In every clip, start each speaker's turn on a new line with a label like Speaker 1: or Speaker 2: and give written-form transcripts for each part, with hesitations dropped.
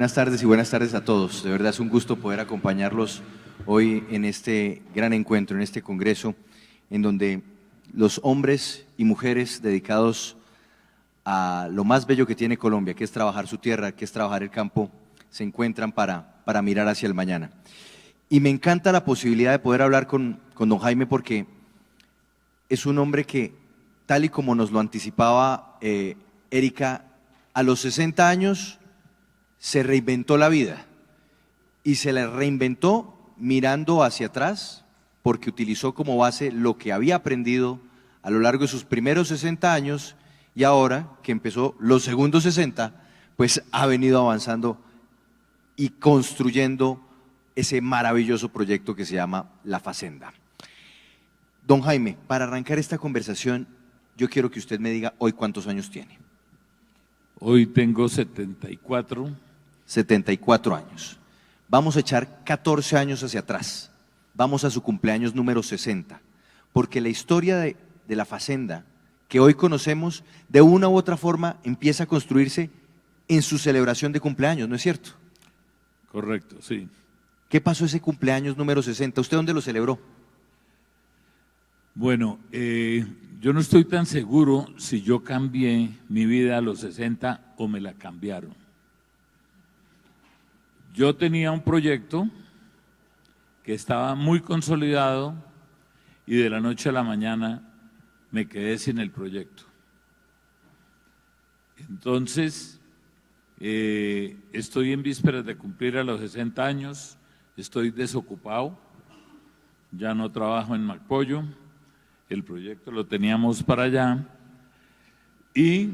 Speaker 1: Buenas tardes y buenas tardes a todos. De verdad es un gusto poder acompañarlos hoy en este gran encuentro, en este congreso, en donde los hombres y mujeres dedicados a lo más bello que tiene Colombia, que es trabajar su tierra, que es trabajar el campo, se encuentran para mirar hacia el mañana. Y me encanta la posibilidad de poder hablar con don Jaime porque es un hombre que, tal y como nos lo anticipaba Erika, a los 60 años se reinventó la vida y se la reinventó mirando hacia atrás porque utilizó como base lo que había aprendido a lo largo de sus primeros 60 años y ahora que empezó los segundos 60, pues ha venido avanzando y construyendo ese maravilloso proyecto que se llama La Facenda. Don Jaime, para arrancar esta conversación, yo quiero que usted me diga hoy cuántos años tiene.
Speaker 2: Hoy tengo 74.
Speaker 1: 74 años. Vamos a echar 14 años hacia atrás. Vamos a su cumpleaños número 60, porque la historia de La Facenda que hoy conocemos, de una u otra forma empieza a construirse en su celebración de cumpleaños, ¿no es cierto?
Speaker 2: Correcto, sí.
Speaker 1: ¿Qué pasó ese cumpleaños número 60? ¿Usted dónde lo celebró?
Speaker 2: Bueno, yo no estoy tan seguro si yo cambié mi vida a los 60 o me la cambiaron. Yo tenía un proyecto que estaba muy consolidado y de la noche a la mañana me quedé sin el proyecto. Entonces, estoy en vísperas de cumplir a los 60 años, estoy desocupado, ya no trabajo en MacPollo, el proyecto lo teníamos para allá y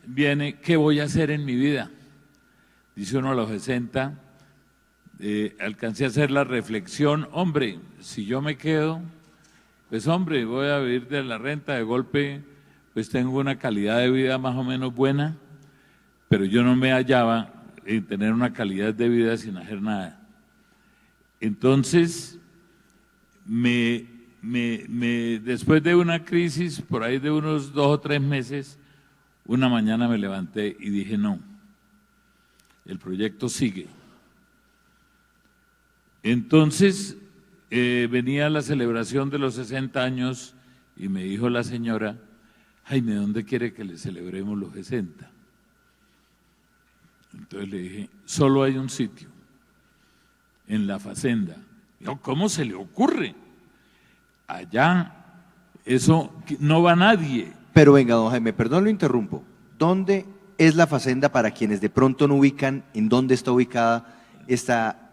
Speaker 2: viene, ¿qué voy a hacer en mi vida? Dice uno a los 60, alcancé a hacer la reflexión, hombre, si yo me quedo, pues hombre, voy a vivir de la renta, de golpe, pues tengo una calidad de vida más o menos buena, pero yo no me hallaba en tener una calidad de vida sin hacer nada. Entonces, después de una crisis, por ahí de unos 2 o 3 meses, una mañana me levanté y dije, no, el proyecto sigue. Entonces, venía la celebración de los 60 años y me dijo la señora, Jaime, ¿dónde quiere que le celebremos los 60? Entonces le dije, solo hay un sitio, en La Facenda. Dijo, ¿cómo se le ocurre? Allá, eso no va nadie.
Speaker 1: Pero venga, don Jaime, perdón, lo interrumpo. ¿Dónde es La Facenda para quienes de pronto no ubican en dónde está ubicada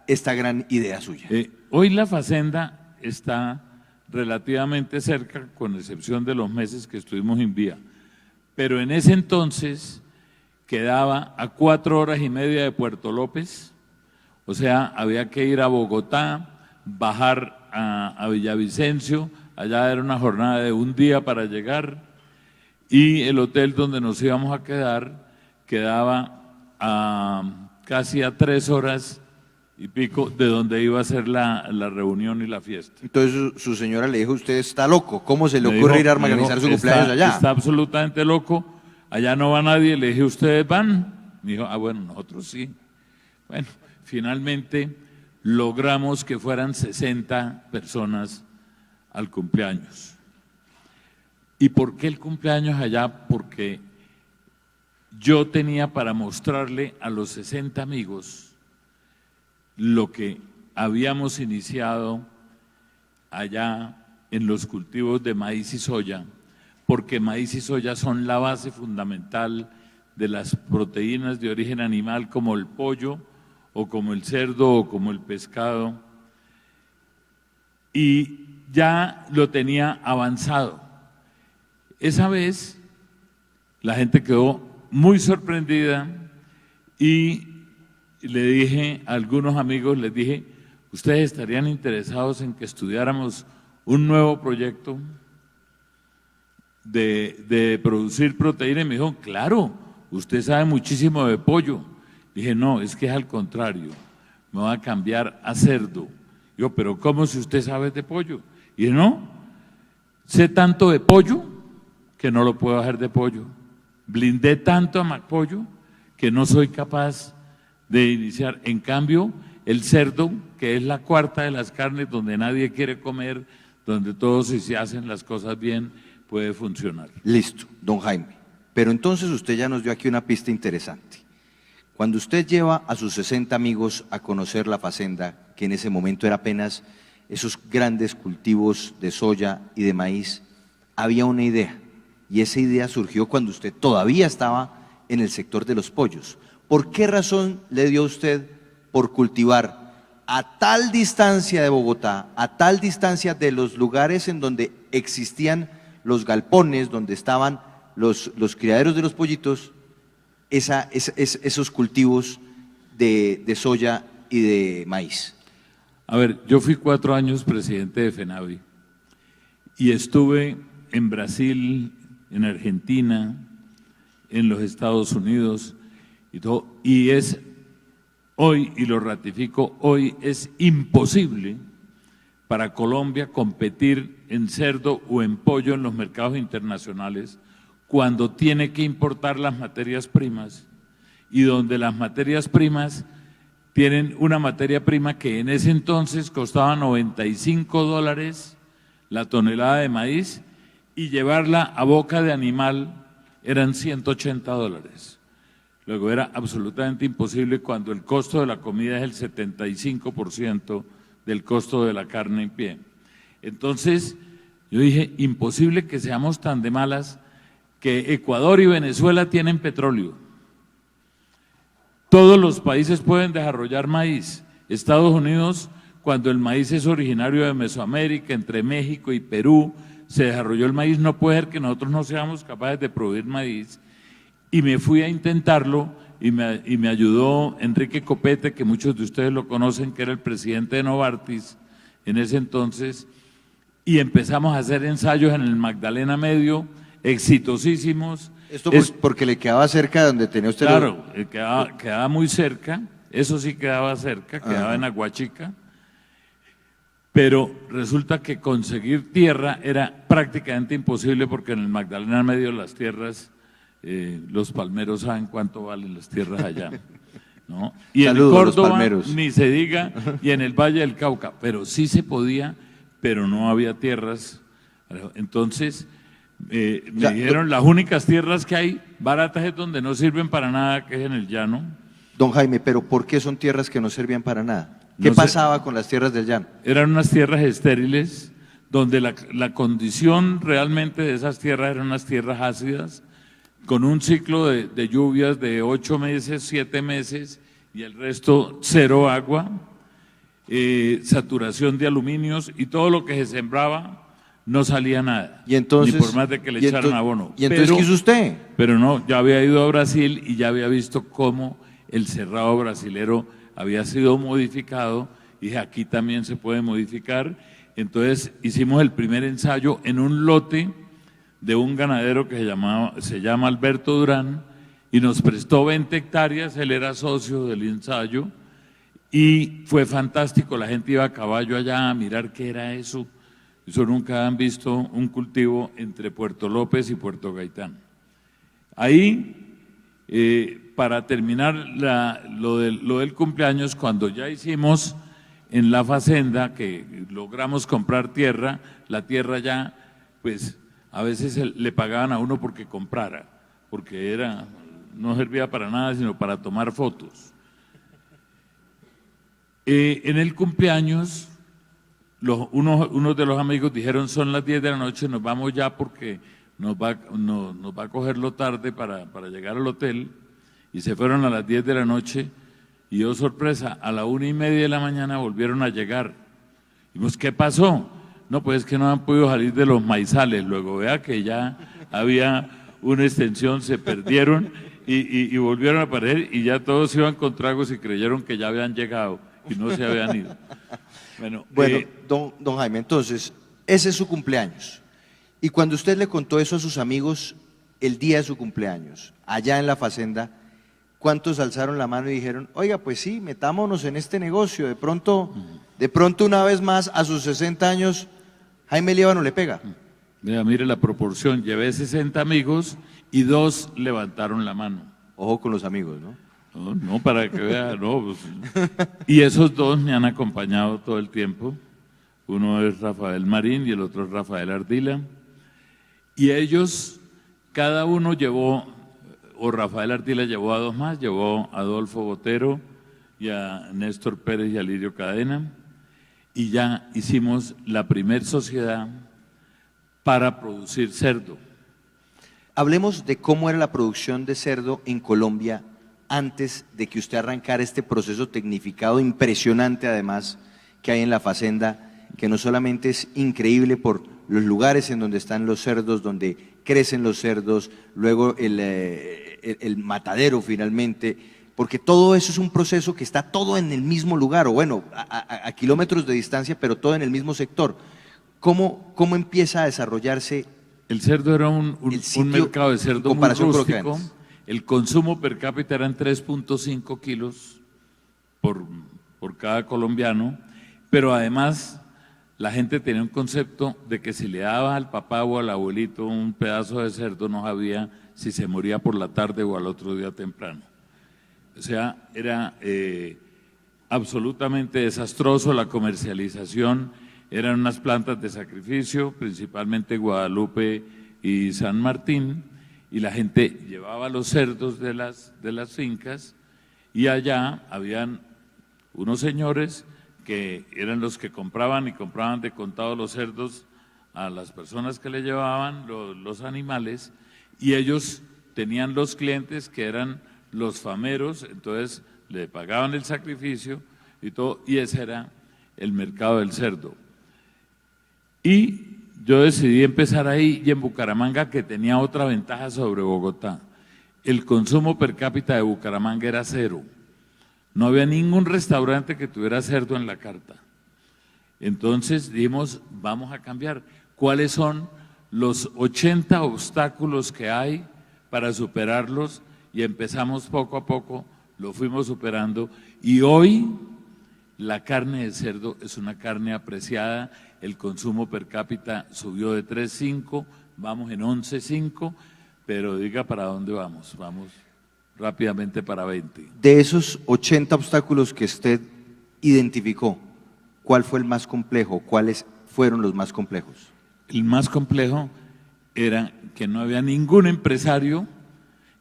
Speaker 1: esta gran idea suya?
Speaker 2: Hoy La Facenda está relativamente cerca, con excepción de los meses que estuvimos en vía, pero en ese entonces quedaba a 4 horas y media de Puerto López, o sea, había que ir a Bogotá, bajar a Villavicencio, allá era una jornada de un día para llegar, y el hotel donde nos íbamos a quedar quedaba casi a 3 horas y pico de donde iba a ser la reunión y la fiesta.
Speaker 1: Entonces su señora le dijo, usted está loco, ¿cómo se le ocurre ir a organizar su cumpleaños allá?
Speaker 2: Está absolutamente loco, allá no va nadie. Le dije, ¿ustedes van? Me dijo, bueno, nosotros sí. Bueno, finalmente logramos que fueran 60 personas al cumpleaños. ¿Y por qué el cumpleaños allá? Porque yo tenía para mostrarle a los 60 amigos lo que habíamos iniciado allá en los cultivos de maíz y soya, porque maíz y soya son la base fundamental de las proteínas de origen animal como el pollo o como el cerdo o como el pescado, y ya lo tenía avanzado. Esa vez la gente quedó muy sorprendida y le dije a algunos amigos, les dije, ¿ustedes estarían interesados en que estudiáramos un nuevo proyecto de producir proteína? Y me dijo, claro, usted sabe muchísimo de pollo. Dije, no, es que es al contrario, me voy a cambiar a cerdo. Yo, pero ¿cómo si usted sabe de pollo? Y dije, no, sé tanto de pollo que no lo puedo hacer de pollo. Blindé tanto a MacPollo que no soy capaz de iniciar. En cambio, el cerdo, que es la cuarta de las carnes, donde nadie quiere comer, donde todos si se hacen las cosas bien, puede funcionar.
Speaker 1: Listo, don Jaime. Pero entonces usted ya nos dio aquí una pista interesante. Cuando usted lleva a sus 60 amigos a conocer la fazenda, que en ese momento era apenas esos grandes cultivos de soya y de maíz, había una idea. Y esa idea surgió cuando usted todavía estaba en el sector de los pollos. ¿Por qué razón le dio a usted por cultivar a tal distancia de Bogotá, a tal distancia de los lugares en donde existían los galpones, donde estaban los criaderos de los pollitos, esos cultivos de soya y de maíz?
Speaker 2: A ver, yo fui 4 años presidente de FENAVI y estuve en Brasil, en Argentina, en los Estados Unidos y todo, y es hoy, y lo ratifico, hoy es imposible para Colombia competir en cerdo o en pollo en los mercados internacionales cuando tiene que importar las materias primas y donde las materias primas tienen una materia prima que en ese entonces costaba $95 la tonelada de maíz y llevarla a boca de animal eran $180. Luego era absolutamente imposible cuando el costo de la comida es el 75% del costo de la carne en pie. Entonces yo dije, imposible que seamos tan de malas que Ecuador y Venezuela tienen petróleo. Todos los países pueden desarrollar maíz. Estados Unidos, cuando el maíz es originario de Mesoamérica, entre México y Perú, se desarrolló el maíz, no puede ser que nosotros no seamos capaces de producir maíz. Y me fui a intentarlo y me ayudó Enrique Copete, que muchos de ustedes lo conocen, que era el presidente de Novartis en ese entonces, y empezamos a hacer ensayos en el Magdalena Medio, exitosísimos.
Speaker 1: Esto porque le quedaba cerca de donde tenía usted.
Speaker 2: Claro, quedaba muy cerca, eso sí quedaba cerca, quedaba en Aguachica, pero resulta que conseguir tierra era prácticamente imposible porque en el Magdalena Medio las tierras, los palmeros saben cuánto valen las tierras allá, ¿no? Y
Speaker 1: Saludos,
Speaker 2: en
Speaker 1: los
Speaker 2: Córdoba
Speaker 1: palmeros.
Speaker 2: ni se diga, y en el Valle del Cauca, pero sí se podía, pero no había tierras. Entonces me dijeron, las únicas tierras que hay baratas es donde no sirven para nada, que es en el llano.
Speaker 1: Don Jaime, pero ¿por qué son tierras que no servían para nada? ¿Qué pasaba con las tierras del llano?
Speaker 2: Eran unas tierras estériles, donde la condición realmente de esas tierras eran unas tierras ácidas, con un ciclo de lluvias de 8 meses, 7 meses, y el resto cero agua, saturación de aluminios, y todo lo que se sembraba no salía nada,
Speaker 1: y entonces,
Speaker 2: ni por más de que le echaran abono.
Speaker 1: ¿Y entonces qué hizo usted?
Speaker 2: Pero no, ya había ido a Brasil y ya había visto cómo el cerrado brasilero había sido modificado, y dije, aquí también se puede modificar. Entonces hicimos el primer ensayo en un lote de un ganadero que se llama Alberto Durán, y nos prestó 20 hectáreas, él era socio del ensayo, y fue fantástico, la gente iba a caballo allá a mirar qué era eso. Eso nunca han visto un cultivo entre Puerto López y Puerto Gaitán. Ahí, para terminar lo del cumpleaños, cuando ya hicimos en la fazenda, que logramos comprar tierra, la tierra ya, pues a veces le pagaban a uno porque comprara, porque no servía para nada sino para tomar fotos. En el cumpleaños, unos de los amigos dijeron, son las 10 de la noche, nos vamos ya porque nos va a cogerlo tarde para llegar al hotel, y se fueron a las 10 de la noche, y oh sorpresa, a la 1:30 de la mañana volvieron a llegar. Dijimos, ¿qué pasó? No, pues es que no han podido salir de los maizales. Luego vea que ya había una extensión, se perdieron y volvieron a aparecer, y ya todos iban con tragos y creyeron que ya habían llegado y no se habían ido. Bueno,
Speaker 1: don Jaime, entonces, ese es su cumpleaños. Y cuando usted le contó eso a sus amigos el día de su cumpleaños, allá en la fazenda, ¿cuántos alzaron la mano y dijeron, oiga, pues sí, metámonos en este negocio? De pronto una vez más, a sus 60 años, Jaime Líbano le pega.
Speaker 2: Mire la proporción, llevé 60 amigos y 2 levantaron la mano.
Speaker 1: Ojo con los amigos, ¿no?
Speaker 2: No, no, para que vea, no. Pues. Y esos dos me han acompañado todo el tiempo. Uno es Rafael Marín y el otro es Rafael Ardila. Y ellos, cada uno llevó, o Rafael Ardila llevó a dos más, llevó a Adolfo Botero y a Néstor Pérez y a Lirio Cadena, y ya hicimos la primer sociedad para producir cerdo.
Speaker 1: Hablemos de cómo era la producción de cerdo en Colombia antes de que usted arrancara este proceso tecnificado impresionante, además, que hay en la Facenda, que no solamente es increíble por los lugares en donde están los cerdos, donde crecen los cerdos, luego el matadero finalmente, porque todo eso es un proceso que está todo en el mismo lugar, o bueno, a kilómetros de distancia, pero todo en el mismo sector. ¿Cómo empieza a desarrollarse?
Speaker 2: El cerdo era un mercado de cerdo muy rústico. El consumo per cápita eran 3.5 kilos por cada colombiano, pero además la gente tenía un concepto de que si le daba al papá o al abuelito un pedazo de cerdo, no sabía si se moría por la tarde o al otro día temprano. O sea, era absolutamente desastroso la comercialización. Eran unas plantas de sacrificio, principalmente Guadalupe y San Martín, y la gente llevaba los cerdos de las fincas, y allá habían unos señores que eran los que compraban de contado los cerdos a las personas que le llevaban los animales, y ellos tenían los clientes que eran los fameros, entonces le pagaban el sacrificio y todo, y ese era el mercado del cerdo. Y yo decidí empezar ahí, y en Bucaramanga, que tenía otra ventaja sobre Bogotá. El consumo per cápita de Bucaramanga era cero. No había ningún restaurante que tuviera cerdo en la carta. Entonces dijimos, vamos a cambiar. ¿Cuáles son los 80 obstáculos que hay para superarlos? Y empezamos poco a poco, lo fuimos superando, y hoy la carne de cerdo es una carne apreciada. El consumo per cápita subió de 3.5, vamos en 11.5, pero diga para dónde vamos. Vamos rápidamente para 20.
Speaker 1: De esos 80 obstáculos que usted identificó, ¿cuál fue el más complejo? ¿Cuáles fueron los más complejos?
Speaker 2: El más complejo era que no había ningún empresario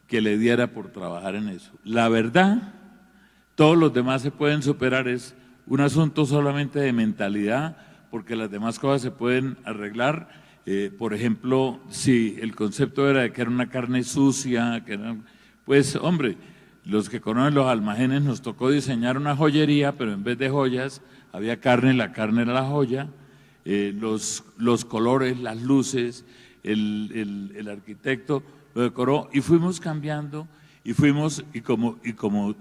Speaker 2: que le diera por trabajar en eso. La verdad, todos los demás se pueden superar, es un asunto solamente de mentalidad, porque las demás cosas se pueden arreglar. Por ejemplo, si el concepto era de que era una carne sucia, pues hombre, los que conocen los almacenes nos tocó diseñar una joyería, pero en vez de joyas había carne, la carne era la joya, los colores, las luces, el arquitecto lo decoró, y fuimos cambiando, y como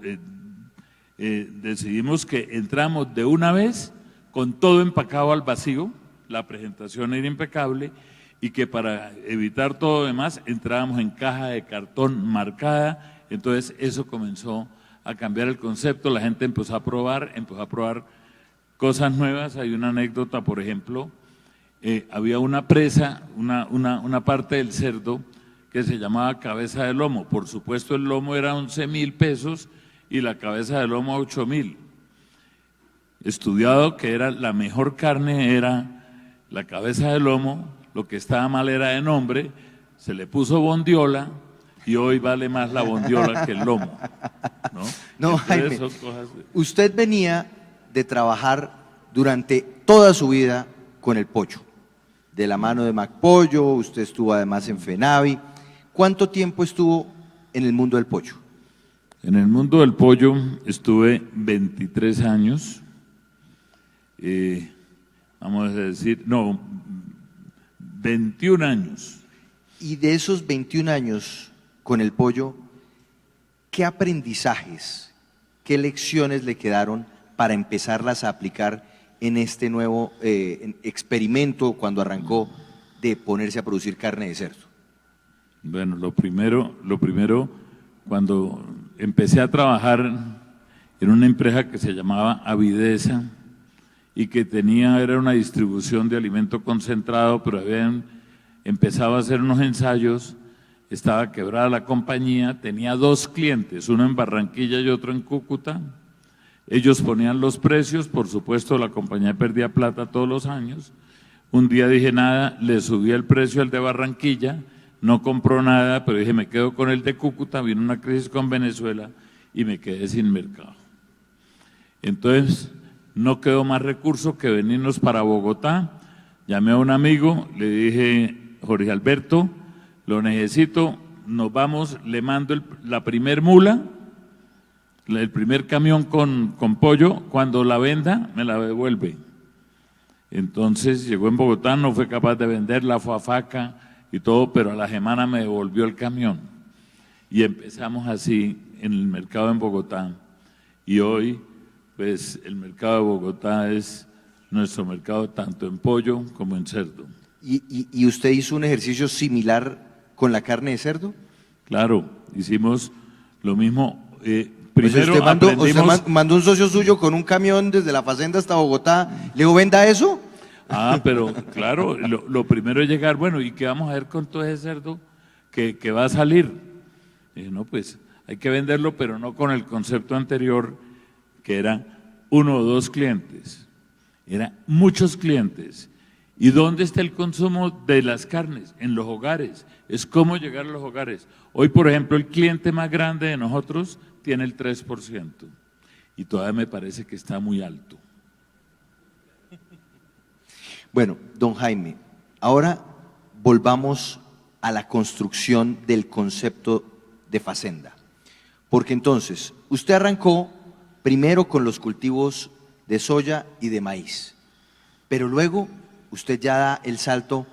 Speaker 2: decidimos que entramos de una vez con todo empacado al vacío, la presentación era impecable, y que para evitar todo lo demás entrábamos en caja de cartón marcada. Entonces eso comenzó a cambiar el concepto, la gente empezó a probar cosas nuevas. Hay una anécdota, por ejemplo, había una presa, una parte del cerdo que se llamaba cabeza de lomo. Por supuesto el lomo era 11.000 pesos y la cabeza de lomo 8.000. Estudiado que era la mejor carne era la cabeza de lomo, lo que estaba mal era de nombre, se le puso bondiola y hoy vale más la bondiola que el lomo, ¿no?
Speaker 1: No, Jaime, usted venía de trabajar durante toda su vida con el pollo, de la mano de McPollo, usted estuvo además en FENAVI. ¿Cuánto tiempo estuvo en el mundo del pollo?
Speaker 2: En el mundo del pollo estuve 23 años, vamos a decir, no, 21 años.
Speaker 1: Y de esos 21 años con el pollo, ¿qué aprendizajes, qué lecciones le quedaron para empezarlas a aplicar en este nuevo experimento cuando arrancó de ponerse a producir carne de cerdo?
Speaker 2: Bueno, lo primero, cuando empecé a trabajar en una empresa que se llamaba Avidesa y que era una distribución de alimento concentrado, pero habían empezado a hacer unos ensayos estaba quebrada la compañía, tenía 2 clientes, uno en Barranquilla y otro en Cúcuta. Ellos ponían los precios, por supuesto la compañía perdía plata todos los años. Un día dije nada, le subí el precio al de Barranquilla, no compró nada, pero dije me quedo con el de Cúcuta, vino una crisis con Venezuela y me quedé sin mercado. Entonces no quedó más recurso que venirnos para Bogotá. Llamé a un amigo, le dije, Jorge Alberto, lo necesito, nos vamos, le mando la primer mula, el primer camión con pollo, cuando la venda me la devuelve. Entonces llegó en Bogotá, no fue capaz de venderla, fue a Faca y todo, pero a la semana me devolvió el camión. Y empezamos así en el mercado en Bogotá. Y hoy, pues el mercado de Bogotá es nuestro mercado tanto en pollo como en cerdo.
Speaker 1: ¿Y usted hizo un ejercicio similar con la carne de cerdo?
Speaker 2: Claro, hicimos lo mismo.
Speaker 1: Primero usted mandó un socio suyo con un camión desde la fazenda hasta Bogotá, ¿le dijo, venda eso?
Speaker 2: Pero claro, lo primero es llegar, bueno, ¿y qué vamos a hacer con todo ese cerdo que va a salir? Dije, no, pues hay que venderlo, pero no con el concepto anterior, que era 1 o 2 clientes, eran muchos clientes. ¿Y dónde está el consumo de las carnes? En los hogares, es cómo llegar a los hogares. Hoy, por ejemplo, el cliente más grande de nosotros tiene el 3%, y todavía me parece que está muy alto.
Speaker 1: Bueno, don Jaime, ahora volvamos a la construcción del concepto de fazenda, porque entonces usted arrancó primero con los cultivos de soya y de maíz, pero luego usted ya da el salto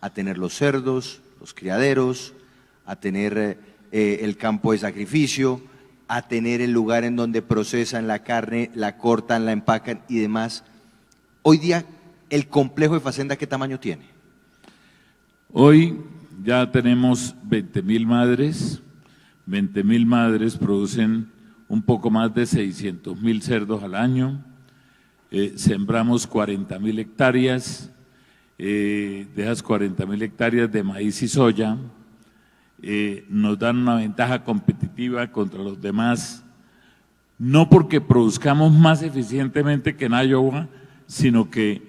Speaker 1: a tener los cerdos, los criaderos, a tener el campo de sacrificio, a tener el lugar en donde procesan la carne, la cortan, la empacan y demás. Hoy día, ¿el complejo de fazenda qué tamaño tiene?
Speaker 2: Hoy ya tenemos 20.000 madres. 20.000 madres producen un poco más de 600.000 cerdos al año. Sembramos 40.000 hectáreas, de esas 40.000 hectáreas de maíz y soya. Nos dan una ventaja competitiva contra los demás, no porque produzcamos más eficientemente que en Iowa, sino que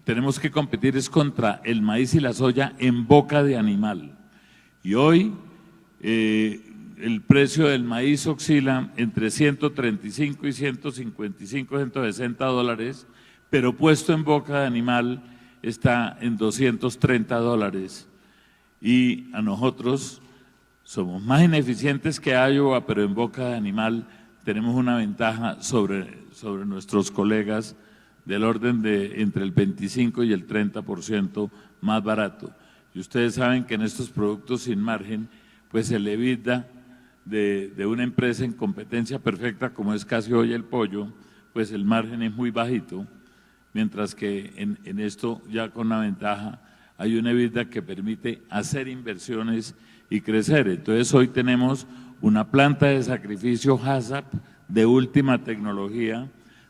Speaker 2: tenemos que competir es contra el maíz y la soya en boca de animal. Y hoy el precio del maíz oscila entre 135 y 155, 160 dólares, pero puesto en boca de animal está en 230 dólares. Y a nosotros somos más ineficientes que Iowa, pero en boca de animal tenemos una ventaja sobre nuestros colegas del orden de entre el 25 y el 30% más barato. Y ustedes saben que en estos productos sin margen, pues el EBITDA de una empresa en competencia perfecta, como es casi hoy el pollo, pues el margen es muy bajito, mientras que en esto ya con una ventaja hay una EBITDA que permite hacer inversiones y crecer. Entonces hoy tenemos una planta de sacrificio HACCP de última tecnología,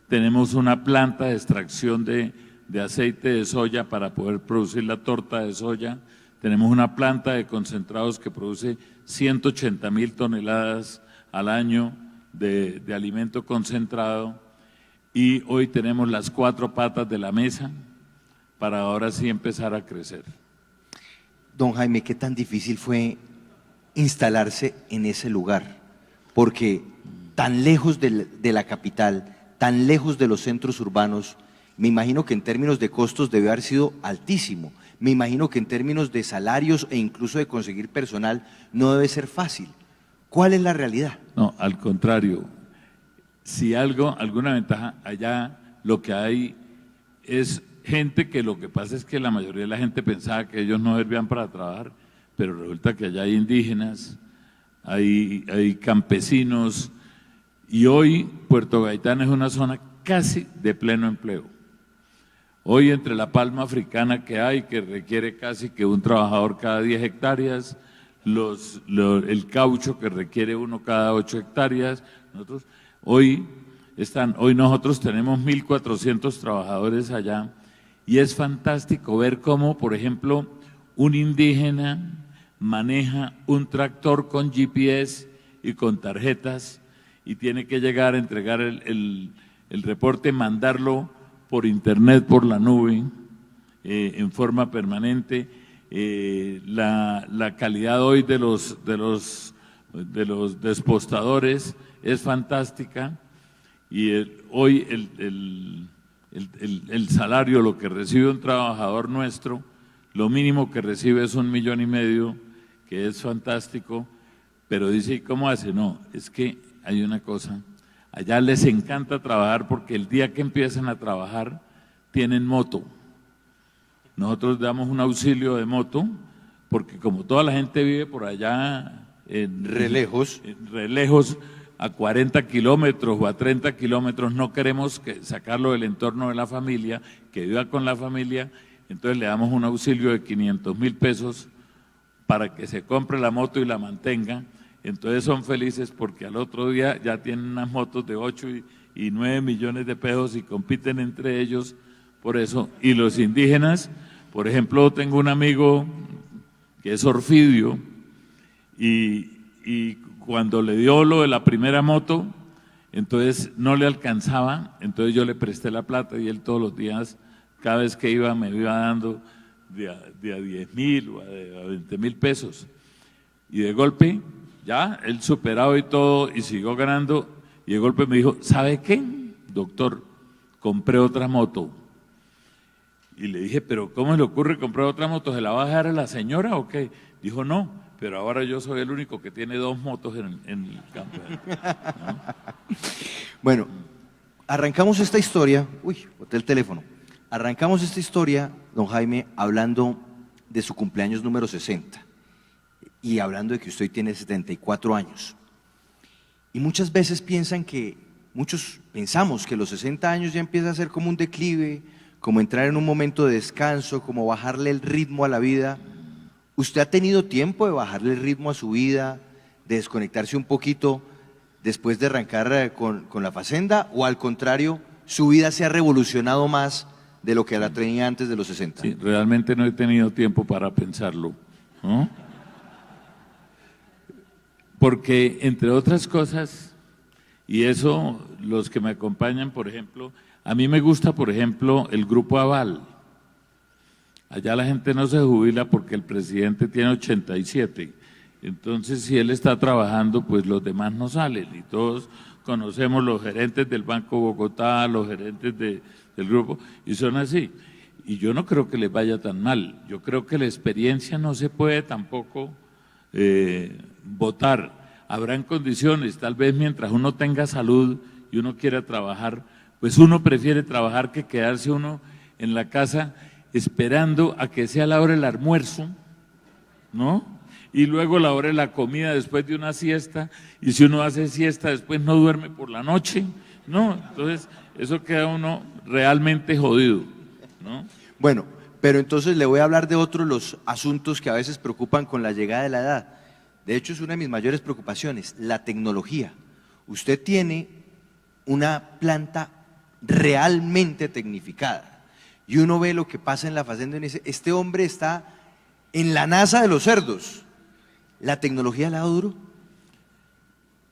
Speaker 2: tenemos una planta de extracción de aceite de soya para poder producir la torta de soya, tenemos una planta de concentrados que produce 180.000 toneladas al año de alimento concentrado, y hoy tenemos las 4 patas de la mesa para ahora sí empezar a crecer.
Speaker 1: Don Jaime, ¿qué tan difícil fue instalarse en ese lugar? Porque tan lejos de la capital, tan lejos de los centros urbanos, me imagino que en términos de costos debe haber sido altísimo. Me imagino que en términos de salarios e incluso de conseguir personal no debe ser fácil. ¿Cuál es la realidad?
Speaker 2: No, al contrario. Si alguna ventaja, allá lo que hay es gente que lo que pasa es que la mayoría de la gente pensaba que ellos no servían para trabajar, pero resulta que allá hay indígenas, hay campesinos, y hoy Puerto Gaitán es una zona casi de pleno empleo. Hoy entre la palma africana que hay, que requiere casi que un trabajador cada 10 hectáreas, el caucho que requiere uno cada 8 hectáreas, hoy nosotros tenemos 1.400 trabajadores allá, y es fantástico ver cómo, por ejemplo, un indígena maneja un tractor con GPS y con tarjetas y tiene que llegar a entregar el reporte, mandarlo por internet, por la nube, en forma permanente. La calidad hoy de los despostadores es fantástica y hoy el salario, lo que recibe un trabajador nuestro, lo mínimo que recibe es 1,5 millones, que es fantástico, pero dice, ¿y cómo hace? No, es que hay una cosa, allá les encanta trabajar porque el día que empiezan a trabajar tienen moto. Nosotros damos un auxilio de moto porque como toda la gente vive por allá
Speaker 1: Re lejos,
Speaker 2: a 40 kilómetros o a 30 kilómetros, no queremos sacarlo del entorno de la familia, que viva con la familia, entonces le damos un auxilio de 500,000 pesos para que se compre la moto y la mantenga. Entonces son felices porque al otro día ya tienen unas motos de 8 y 9 millones de pesos y compiten entre ellos por eso. Y los indígenas, por ejemplo, tengo un amigo que es Orfidio y cuando le dio lo de la primera moto, entonces no le alcanzaba, entonces yo le presté la plata y él todos los días, cada vez que iba, me iba dando de a 10,000 o a 20,000 pesos. Y de golpe, ya, él superado y todo, y siguió ganando, y de golpe me dijo, ¿sabe qué, doctor? Compré otra moto. Y le dije, ¿pero cómo le ocurre comprar otra moto? ¿Se la va a dejar a la señora o qué? Dijo, no, pero ahora yo soy el único que tiene 2 motos en el campo. ¿No?
Speaker 1: Bueno, arrancamos esta historia, boté el teléfono, arrancamos esta historia, don Jaime, hablando de su cumpleaños número 60 y hablando de que usted tiene 74 años. Y muchas veces muchos pensamos que los 60 años ya empieza a ser como un declive, como entrar en un momento de descanso, como bajarle el ritmo a la vida. ¿Usted ha tenido tiempo de bajarle el ritmo a su vida, de desconectarse un poquito después de arrancar con la Facenda? ¿O al contrario, su vida se ha revolucionado más de lo que la tenía antes de los 60?
Speaker 2: Sí, realmente no he tenido tiempo para pensarlo, ¿no? Porque, entre otras cosas, y eso los que me acompañan, por ejemplo, a mí me gusta, por ejemplo, el Grupo Aval. Allá la gente no se jubila porque el presidente tiene 87. Entonces, si él está trabajando, pues los demás no salen. Y todos conocemos los gerentes del Banco Bogotá, los gerentes del grupo, y son así. Y yo no creo que les vaya tan mal. Yo creo que la experiencia no se puede tampoco votar. Habrán condiciones, tal vez mientras uno tenga salud y uno quiera trabajar, pues uno prefiere trabajar que quedarse uno en la casa esperando a que sea la hora del almuerzo, ¿no? Y luego la hora de la comida después de una siesta, y si uno hace siesta después no duerme por la noche, ¿no? Entonces eso queda uno realmente jodido, ¿no?
Speaker 1: Bueno, pero entonces le voy a hablar de otros los asuntos que a veces preocupan con la llegada de la edad. De hecho, es una de mis mayores preocupaciones, la tecnología. Usted tiene una planta realmente tecnificada y uno ve lo que pasa en la Facenda y dice, este hombre está en la NASA de los cerdos. ¿La tecnología le ha dado duro?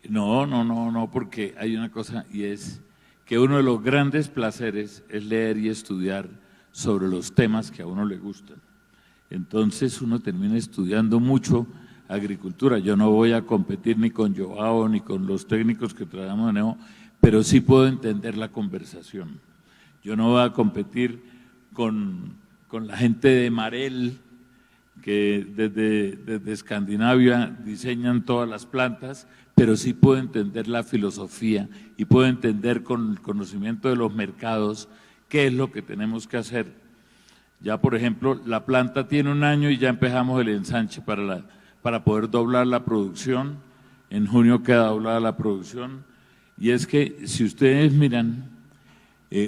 Speaker 2: No, porque hay una cosa y es que uno de los grandes placeres es leer y estudiar sobre los temas que a uno le gustan. Entonces uno termina estudiando mucho agricultura. Yo no voy a competir ni con Joao ni con los técnicos que trabajamos en EO, pero sí puedo entender la conversación. Yo no voy a competir con la gente de Marel, que desde Escandinavia diseñan todas las plantas, pero sí puedo entender la filosofía y puedo entender con el conocimiento de los mercados qué es lo que tenemos que hacer. Ya, por ejemplo, la planta tiene 1 año y ya empezamos el ensanche para poder doblar la producción. En junio queda doblada la producción. Y es que si ustedes miran,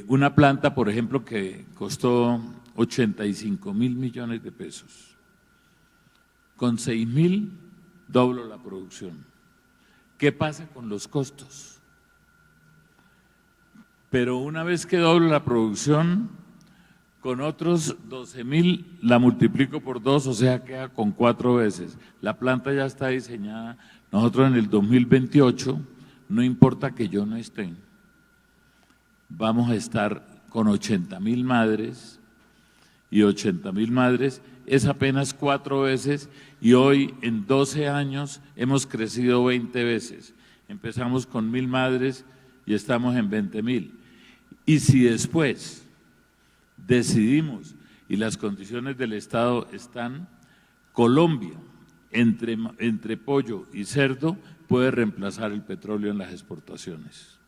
Speaker 2: una planta, por ejemplo, que costó 85,000 millones de pesos, con 6,000 doblo la producción. ¿Qué pasa con los costos? Pero una vez que doblo la producción, con otros 12.000 la multiplico por 2, o sea, queda con 4 veces. La planta ya está diseñada. Nosotros en el 2028, no importa que yo no esté, vamos a estar con 80.000 madres, y 80.000 madres es apenas 4 veces, y hoy en 12 años hemos crecido 20 veces. Empezamos con 1.000 madres y estamos en 20.000. Y si después decidimos, y las condiciones del Estado están, Colombia, entre pollo y cerdo, puede reemplazar el petróleo en las exportaciones.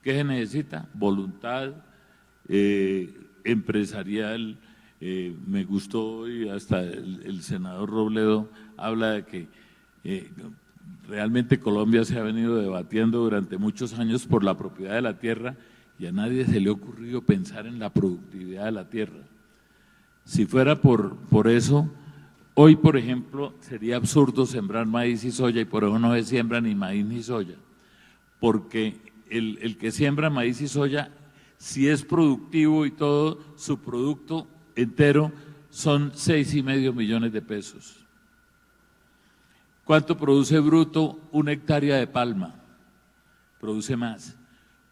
Speaker 2: ¿Qué se necesita? Voluntad empresarial. Me gustó, y hasta el senador Robledo habla de que realmente Colombia se ha venido debatiendo durante muchos años por la propiedad de la tierra, y a nadie se le ha ocurrido pensar en la productividad de la tierra. Si fuera por eso, hoy, por ejemplo, sería absurdo sembrar maíz y soya, y por eso no se siembra ni maíz ni soya, porque el que siembra maíz y soya, si es productivo y todo, su producto entero son 6,5 millones de pesos. ¿Cuánto produce bruto una hectárea de palma? Produce más.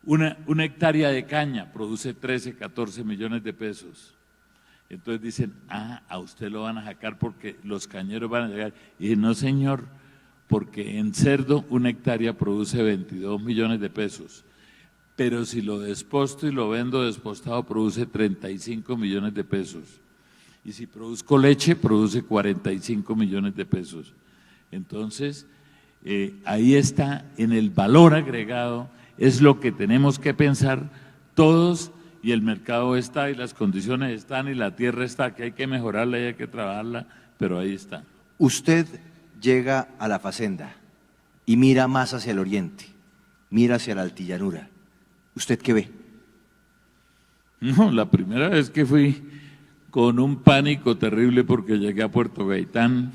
Speaker 2: Una hectárea de caña produce 13, 14 millones de pesos. Entonces dicen, a usted lo van a sacar porque los cañeros van a llegar. Y dije, no señor, porque en cerdo una hectárea produce 22 millones de pesos. Pero si lo desposto y lo vendo despostado, produce 35 millones de pesos. Y si produzco leche, produce 45 millones de pesos. Entonces, ahí está, en el valor agregado, es lo que tenemos que pensar todos, y el mercado está, y las condiciones están, y la tierra está, que hay que mejorarla y hay que trabajarla, pero ahí está.
Speaker 1: Usted llega a la Facenda y mira más hacia el oriente, mira hacia la altillanura. ¿Usted qué ve?
Speaker 2: No, la primera vez que fui con un pánico terrible porque llegué a Puerto Gaitán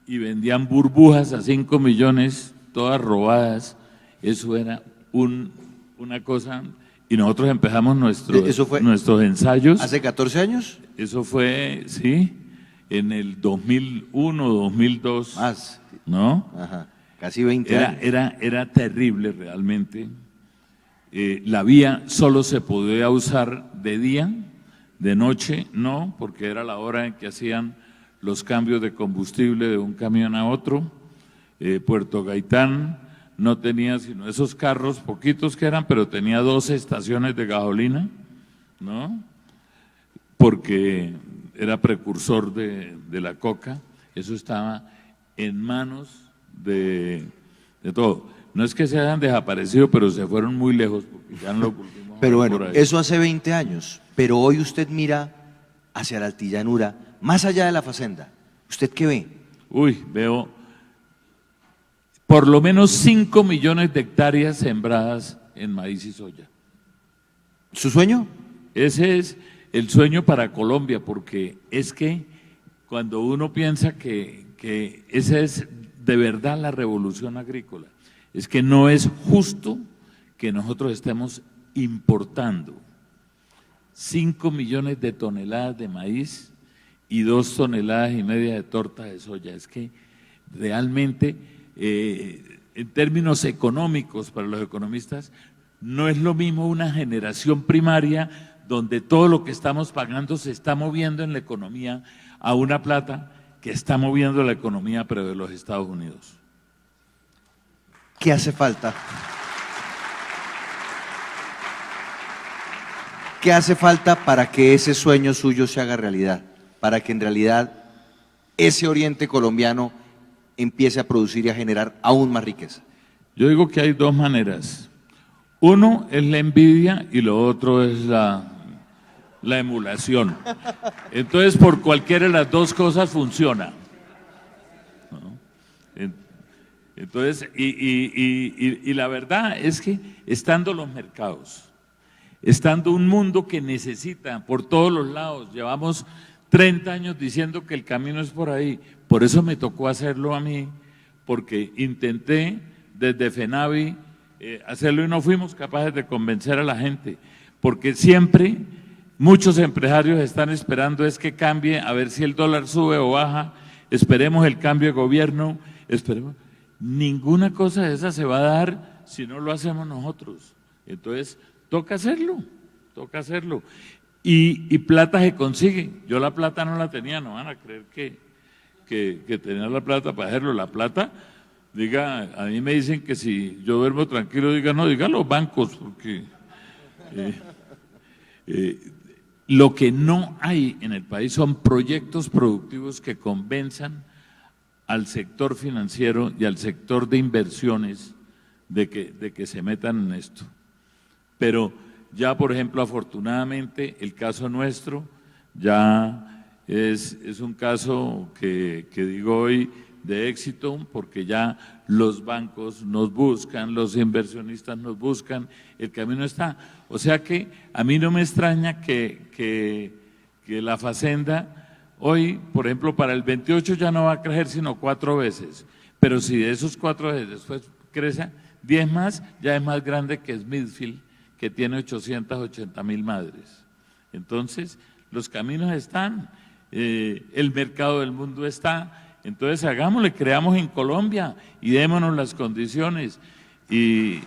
Speaker 2: y vendían burbujas a 5 millones, todas robadas. Eso era una cosa, y nosotros empezamos nuestros ensayos.
Speaker 1: ¿Hace 14 años?
Speaker 2: Eso fue, sí, en el 2001, 2002.
Speaker 1: Más.
Speaker 2: ¿No?
Speaker 1: Ajá, casi 20 años.
Speaker 2: Era terrible realmente. La vía solo se podía usar de día, de noche no, porque era la hora en que hacían los cambios de combustible de un camión a otro. Puerto Gaitán no tenía sino esos carros, poquitos que eran, pero tenía 12 estaciones de gasolina, ¿no? Porque era precursor de la coca. Eso estaba en manos de todo. No es que se hayan desaparecido, pero se fueron muy lejos, porque ya no lo cultivamos.
Speaker 1: Pero bueno, eso hace 20 años, pero hoy usted mira hacia la altillanura, más allá de la Facenda. ¿Usted qué ve?
Speaker 2: Uy, veo por lo menos 5 millones de hectáreas sembradas en maíz y soya.
Speaker 1: ¿Su sueño?
Speaker 2: Ese es el sueño para Colombia, porque es que cuando uno piensa que esa es de verdad la revolución agrícola, es que no es justo que nosotros estemos importando 5 millones de toneladas de maíz y 2,5 toneladas de torta de soya. Es que realmente, en términos económicos, para los economistas, no es lo mismo una generación primaria donde todo lo que estamos pagando se está moviendo en la economía, a una plata que está moviendo la economía, pero de los Estados Unidos.
Speaker 1: ¿Qué hace falta? ¿Qué hace falta para que ese sueño suyo se haga realidad? Para que en realidad ese oriente colombiano empiece a producir y a generar aún más riqueza.
Speaker 2: Yo digo que hay dos maneras. Uno es la envidia y lo otro es la emulación. Entonces, por cualquiera de las dos cosas funciona, ¿no? Entonces, y la verdad es que estando los mercados, estando un mundo que necesita por todos los lados, llevamos 30 años diciendo que el camino es por ahí, por eso me tocó hacerlo a mí, porque intenté desde FENAVI hacerlo y no fuimos capaces de convencer a la gente, porque siempre muchos empresarios están esperando es que cambie, a ver si el dólar sube o baja, esperemos el cambio de gobierno, esperemos. Ninguna cosa de esa se va a dar si no lo hacemos nosotros. Entonces, toca hacerlo. Y plata se consigue. Yo la plata no la tenía, no van a creer que tenía la plata para hacerlo. La plata, diga, a mí me dicen que si yo duermo tranquilo, diga los bancos, porque lo que no hay en el país son proyectos productivos que convenzan al sector financiero y al sector de inversiones de que se metan en esto. Pero ya, por ejemplo, afortunadamente, el caso nuestro ya es un caso que digo hoy de éxito, porque ya los bancos nos buscan, los inversionistas nos buscan, el camino está. O sea que a mí no me extraña que la Facenda hoy, por ejemplo, para el 28 ya no va a crecer sino 4 veces, pero si de esos 4 veces después crece 10 más, ya es más grande que Smithfield, que tiene 880.000 madres. Entonces, los caminos están, el mercado del mundo está. Entonces hagámosle, creamos en Colombia y démonos las condiciones. Y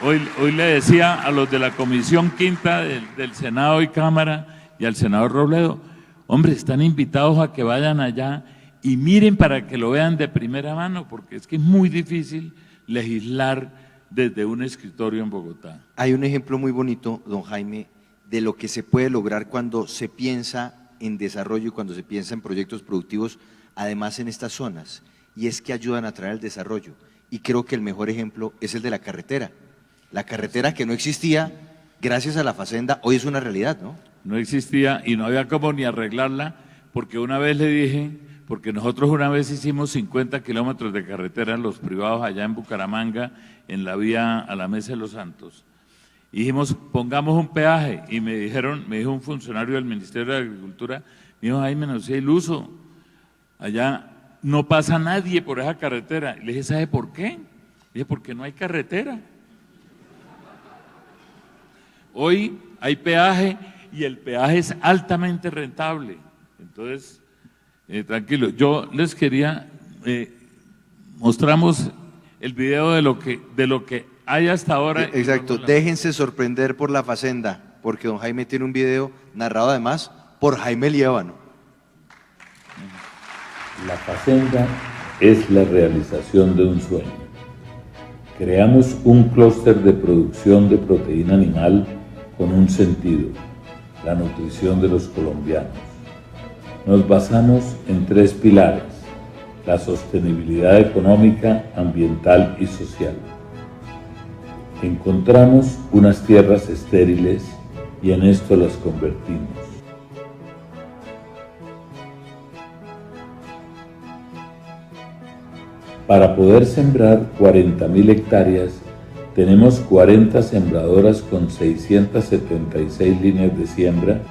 Speaker 2: hoy le decía a los de la Comisión Quinta del Senado y Cámara y al senador Robledo, hombre, están invitados a que vayan allá y miren para que lo vean de primera mano, porque es que es muy difícil legislar desde un escritorio en Bogotá.
Speaker 1: Hay un ejemplo muy bonito, don Jaime, de lo que se puede lograr cuando se piensa en desarrollo y cuando se piensa en proyectos productivos, además en estas zonas, y es que ayudan a traer el desarrollo. Y creo que el mejor ejemplo es el de la carretera. La carretera que no existía, gracias a la Facenda, hoy es una realidad, ¿no?
Speaker 2: No existía y no había cómo ni arreglarla, porque una vez le dije, porque nosotros una vez hicimos 50 kilómetros de carretera, los privados allá en Bucaramanga, en la vía a la Mesa de los Santos. Y dijimos, pongamos un peaje, y me dijo un funcionario del Ministerio de Agricultura, me dijo, Jaime, no sea iluso, allá no pasa nadie por esa carretera. Y le dije, ¿sabe por qué? Le dije, porque no hay carretera. Hoy hay peaje y el peaje es altamente rentable. Entonces, tranquilo, yo les quería, mostramos el video de lo que hay hasta ahora.
Speaker 1: Exacto, déjense sorprender por la Facenda, porque don Jaime tiene un video narrado además por Jaime Liévano.
Speaker 3: La Facenda es la realización de un sueño. Creamos un clúster de producción de proteína animal con un sentido, la nutrición de los colombianos. Nos basamos en 3 pilares: la sostenibilidad económica, ambiental y social. Encontramos unas tierras estériles y en esto las convertimos. Para poder sembrar 40.000 hectáreas, tenemos 40 sembradoras con 676 líneas de siembra,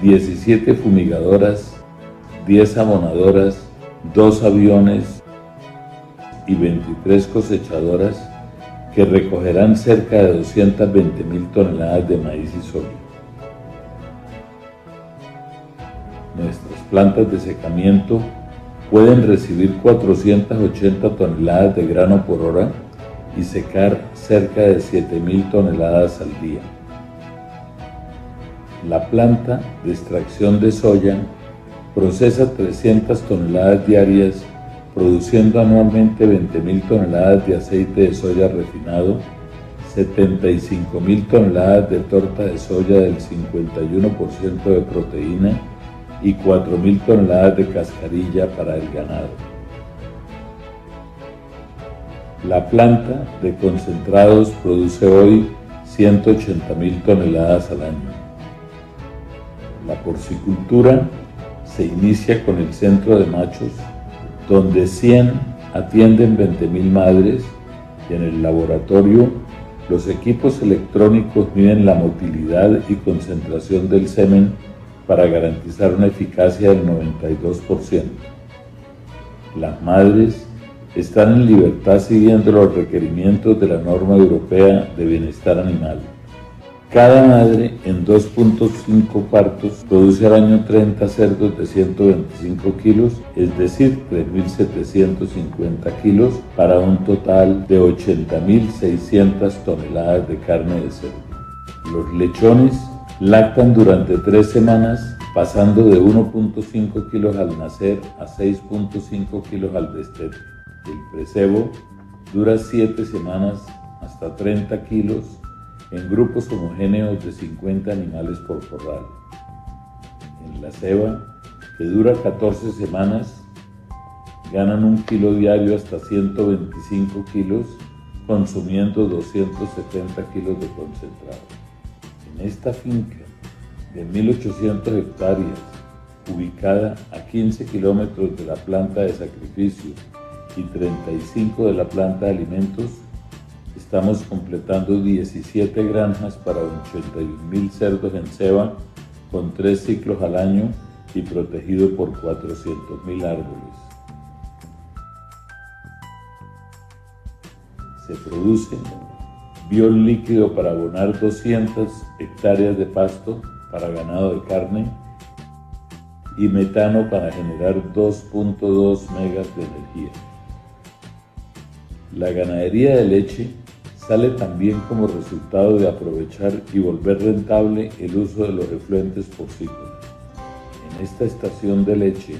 Speaker 3: 17 fumigadoras, 10 abonadoras, 2 aviones y 23 cosechadoras que recogerán cerca de 220.000 toneladas de maíz y soya. Nuestras plantas de secamiento pueden recibir 480 toneladas de grano por hora y secar cerca de 7.000 toneladas al día. La planta de extracción de soya procesa 300 toneladas diarias, produciendo anualmente 20.000 toneladas de aceite de soya refinado, 75.000 toneladas de torta de soya del 51% de proteína y 4.000 toneladas de cascarilla para el ganado. La planta de concentrados produce hoy 180.000 toneladas al año. La porcicultura se inicia con el centro de machos, donde 100 atienden 20.000 madres, y en el laboratorio los equipos electrónicos miden la motilidad y concentración del semen para garantizar una eficacia del 92%. Las madres están en libertad siguiendo los requerimientos de la norma europea de bienestar animal. Cada madre en 2.5 partos produce al año 30 cerdos de 125 kilos, es decir, 3.750 kilos, para un total de 80.600 toneladas de carne de cerdo. Los lechones lactan durante 3 semanas, pasando de 1.5 kilos al nacer a 6.5 kilos al destete. El precebo dura 7 semanas hasta 30 kilos en grupos homogéneos de 50 animales por corral. En la ceba, que dura 14 semanas, ganan 1 kilo diario hasta 125 kilos, consumiendo 270 kilos de concentrado. En esta finca de 1.800 hectáreas, ubicada a 15 kilómetros de la planta de sacrificio y 35 de la planta de alimentos, estamos completando 17 granjas para 81.000 cerdos en ceba, con 3 ciclos al año y protegido por 400.000 árboles. Se produce biol líquido para abonar 200 hectáreas de pasto para ganado de carne y metano para generar 2.2 megas de energía. La ganadería de leche sale también como resultado de aprovechar y volver rentable el uso de los efluentes porcícolas. En esta estación de leche,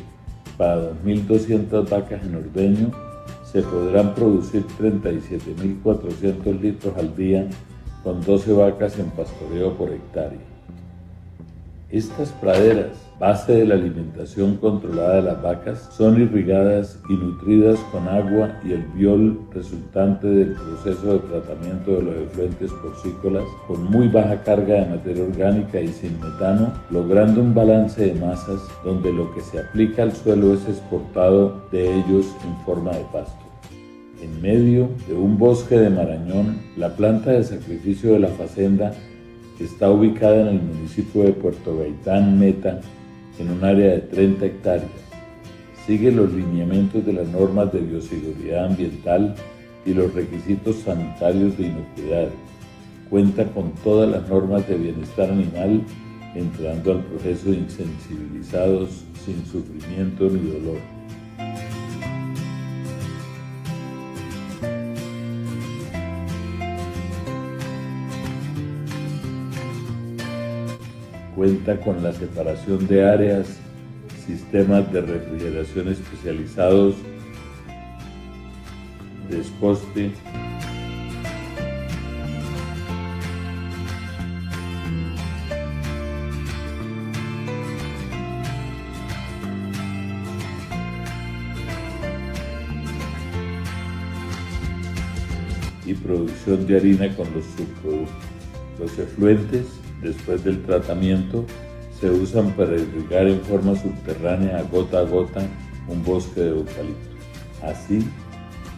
Speaker 3: para 2.200 vacas en ordeño, se podrán producir 37.400 litros al día con 12 vacas en pastoreo por hectárea. Estas praderas, base de la alimentación controlada de las vacas, son irrigadas y nutridas con agua y el biol resultante del proceso de tratamiento de los efluentes porcícolas con muy baja carga de materia orgánica y sin metano, logrando un balance de masas donde lo que se aplica al suelo es exportado de ellos en forma de pasto. En medio de un bosque de marañón, la planta de sacrificio de la Facenda está ubicada en el municipio de Puerto Gaitán, Meta, en un área de 30 hectáreas. Sigue los lineamientos de las normas de bioseguridad ambiental y los requisitos sanitarios de inocuidad. Cuenta con todas las normas de bienestar animal, entrando al proceso de insensibilizados sin sufrimiento ni dolor. Cuenta con la separación de áreas, sistemas de refrigeración especializados, desposte, y producción de harina con los subproductos. Los efluentes, después del tratamiento, se usan para irrigar en forma subterránea a gota un bosque de eucalipto. Así,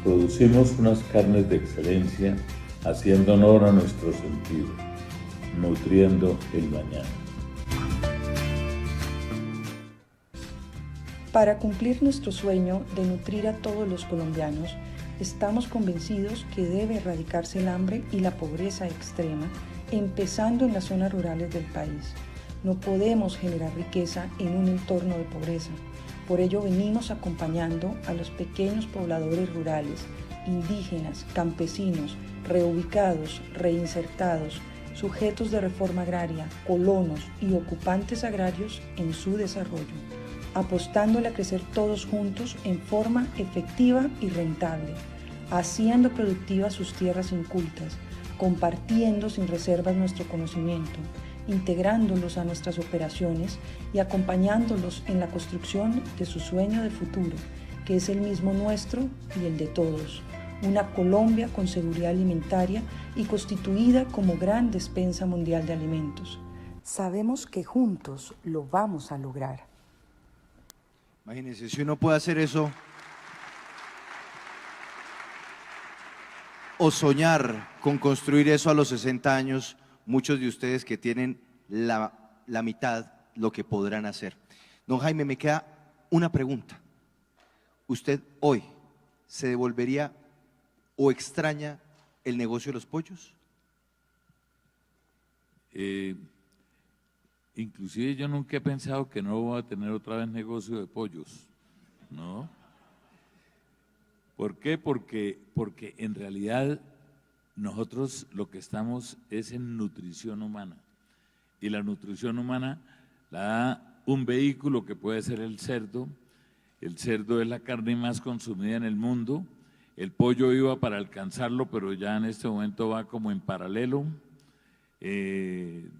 Speaker 3: producimos unas carnes de excelencia, haciendo honor a nuestro sentido, nutriendo el mañana.
Speaker 4: Para cumplir nuestro sueño de nutrir a todos los colombianos, estamos convencidos que debe erradicarse el hambre y la pobreza extrema, empezando en las zonas rurales del país. No podemos generar riqueza en un entorno de pobreza. Por ello venimos acompañando a los pequeños pobladores rurales, indígenas, campesinos, reubicados, reinsertados, sujetos de reforma agraria, colonos y ocupantes agrarios en su desarrollo, apostándole a crecer todos juntos en forma efectiva y rentable, haciendo productivas sus tierras incultas, compartiendo sin reservas nuestro conocimiento, integrándolos a nuestras operaciones y acompañándolos en la construcción de su sueño de futuro, que es el mismo nuestro y el de todos, una Colombia con seguridad alimentaria y constituida como gran despensa mundial de alimentos. Sabemos que juntos lo vamos a lograr.
Speaker 1: Imagínense, si uno puede hacer eso o soñar con construir eso a los 60 años, muchos de ustedes que tienen la mitad, lo que podrán hacer. Don Jaime, me queda una pregunta. ¿Usted hoy se devolvería o extraña el negocio de los pollos?
Speaker 2: Inclusive yo nunca he pensado que no voy a tener otra vez negocio de pollos, ¿no? ¿Por qué? Porque en realidad nosotros lo que estamos es en nutrición humana, y la nutrición humana la da un vehículo que puede ser el cerdo. El cerdo es la carne más consumida en el mundo. El pollo iba para alcanzarlo, pero ya en este momento va como en paralelo.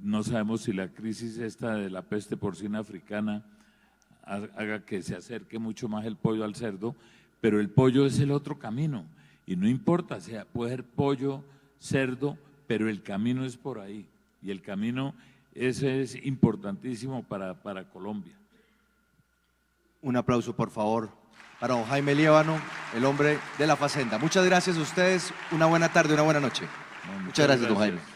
Speaker 2: No sabemos si la crisis esta de la peste porcina africana haga que se acerque mucho más el pollo al cerdo, pero el pollo es el otro camino, y no importa, sea, puede ser pollo, cerdo, pero el camino es por ahí, y el camino ese es importantísimo para Colombia.
Speaker 1: Un aplauso, por favor, para don Jaime Liévano, el hombre de la Facenda. Muchas gracias a ustedes, una buena tarde, una buena noche.
Speaker 2: No,
Speaker 1: Muchas gracias, don Jaime.